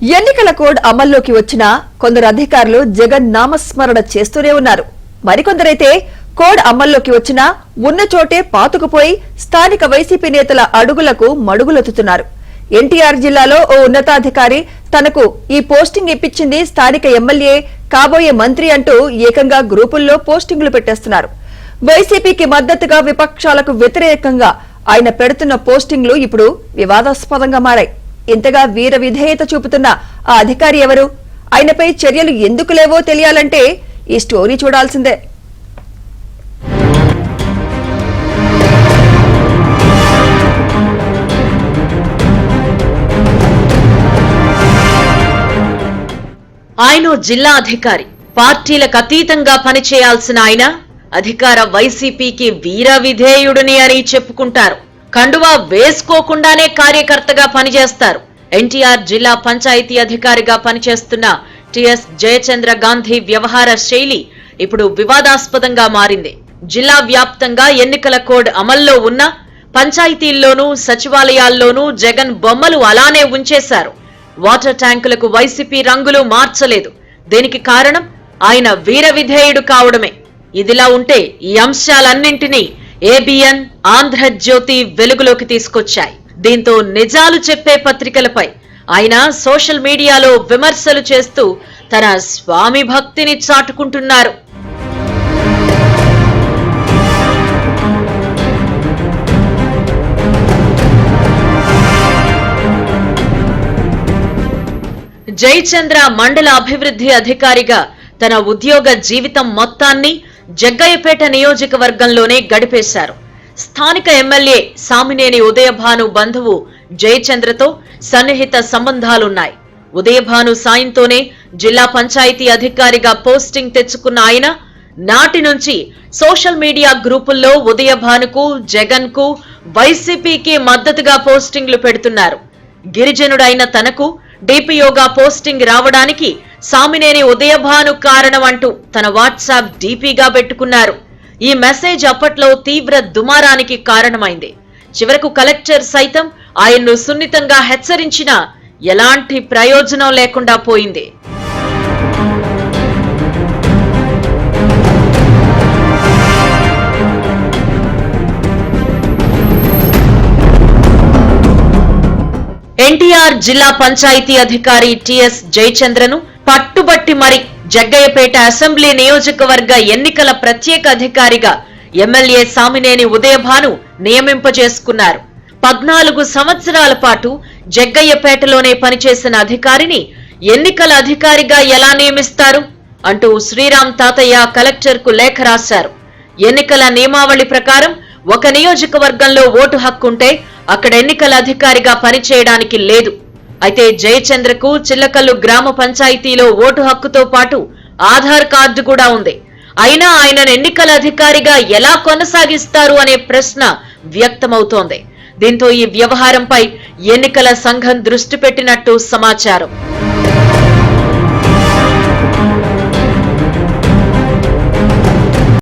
ఎన్నికల కోడ్ అమల్లోకి వచ్చినా కొందరు అధికారులు జగన్ నామస్మరణ చేస్తూనే ఉన్నారు. మరికొందరైతే కోడ్ అమల్లోకి వచ్చినా ఉన్న చోటే పాతుకుపోయి స్థానిక వైసీపీ నేతల అడుగులకు మడుగులొత్తుతున్నారు. ఎన్టీఆర్ జిల్లాలో ఓ ఉన్నతాధికారి తనకు ఈ పోస్టింగ్ ఇప్పించింది స్థానిక ఎమ్మెల్యే, కాబోయే మంత్రి అంటూ ఏకంగా గ్రూపుల్లో పోస్టింగులు పెట్టేస్తున్నారు. వైసీపీకి మద్దతుగా విపక్షాలకు వ్యతిరేకంగా ఆయన పెడుతున్న పోస్టింగ్లు ఇప్పుడు వివాదాస్పదంగా మారాయి. ఇంతగా వీర విధేయత చూపుతున్న ఆ అధికారి ఎవరు? ఆయనపై చర్యలు ఎందుకు లేవో తెలియాలంటే ఈ స్టోరీ చూడాల్సిందే. ఆయన జిల్లా అధికారి, పార్టీలకు అతీతంగా పనిచేయాల్సిన ఆయన అధికార వైసీపీకి వీర విధేయుడిని అని చెప్పుకుంటారు. కండువా వేసుకోకుండానే కార్యకర్తగా పనిచేస్తారు. ఎన్టీఆర్ జిల్లా పంచాయతీ అధికారిగా పనిచేస్తున్న టిఎస్ జయచంద్ర గాంధీ వ్యవహార శైలి ఇప్పుడు వివాదాస్పదంగా మారింది. జిల్లా వ్యాప్తంగా ఎన్నికల కోడ్ అమల్లో ఉన్న పంచాయతీల్లోనూ సచివాలయాల్లోనూ జగన్ బొమ్మలు అలానే ఉంచేశారు. వాటర్ ట్యాంకులకు వైసీపీ రంగులు మార్చలేదు. దీనికి కారణం ఆయన వీర విధేయుడు కావడమే. ఇదిలా ఉంటే ఈ అంశాలన్నింటినీ ఏబిఎన్, ఆంధ్రజ్యోతి వెలుగులోకి తీసుకొచ్చాయి. దీంతో నిజాలు చెప్పే పత్రికలపై ఆయన సోషల్ మీడియాలో విమర్శలు చేస్తూ తన స్వామి భక్తిని చాటుకుంటున్నారు. జయచంద్ర మండల అభివృద్ధి అధికారిగా తన ఉద్యోగ జీవితం మొత్తాన్ని జగ్గయ్యపేట నియోజకవర్గంలోనే గడిపేశారు. స్థానిక ఎమ్మెల్యే సామినేని ఉదయభాను బంధువు జయచంద్రతో సన్నిహిత సంబంధాలున్నాయి. ఉదయభాను సాయంతోనే జిల్లా పంచాయతీ అధికారిగా పోస్టింగ్ తెచ్చుకున్న ఆయన నాటి నుంచి సోషల్ మీడియా గ్రూపుల్లో ఉదయభానుకు, జగన్ కు, వైసీపీకి మద్దతుగా పోస్టింగ్లు పెడుతున్నారు. గిరిజనుడైన తనకు డిపిఓగా పోస్టింగ్ రావడానికి సామినేని ఉదయభాను కారణం అంటూ తన వాట్సాప్ డిపిగా పెట్టుకున్నారు. ఈ మెసేజ్ అప్పట్లో తీవ్ర దుమారానికి కారణమైంది. చివరకు కలెక్టర్ సైతం ఆయన్ను సున్నితంగా హెచ్చరించినా ఎలాంటి ప్రయోజనం లేకుండా పోయింది. ఎన్టీఆర్ జిల్లా పంచాయతీ అధికారి టిఎస్ జయచంద్రను పట్టుబట్టి మరి జగ్గయ్యపేట అసెంబ్లీ నియోజకవర్గ ఎన్నికల ప్రత్యేక అధికారిగా ఎమ్మెల్యే సామినేని ఉదయభాను నియమింపజేసుకున్నారు. 14 సంవత్సరాల పాటు జగ్గయ్యపేటలోనే పనిచేసిన అధికారిని ఎన్నికల అధికారిగా ఎలా నియమిస్తారు అంటూ శ్రీరామ్ తాతయ్య కలెక్టర్ కు లేఖ రాశారు. ఎన్నికల నియమావళి ప్రకారం ఒక నియోజకవర్గంలో ఓటు హక్కుంటే అక్కడ ఎన్నికల అధికారిగా పనిచేయడానికి లేదు. అయితే జయచంద్రకు చిల్లకల్లు గ్రామ పంచాయతీలో ఓటు హక్కుతో పాటు ఆధార్ కార్డు కూడా ఉంది. అయినా ఆయనను ఎన్నికల అధికారిగా ఎలా కొనసాగిస్తారు అనే ప్రశ్న వ్యక్తమవుతోంది. దీంతో ఈ వ్యవహారంపై ఎన్నికల సంఘం దృష్టి పెట్టినట్టు సమాచారం.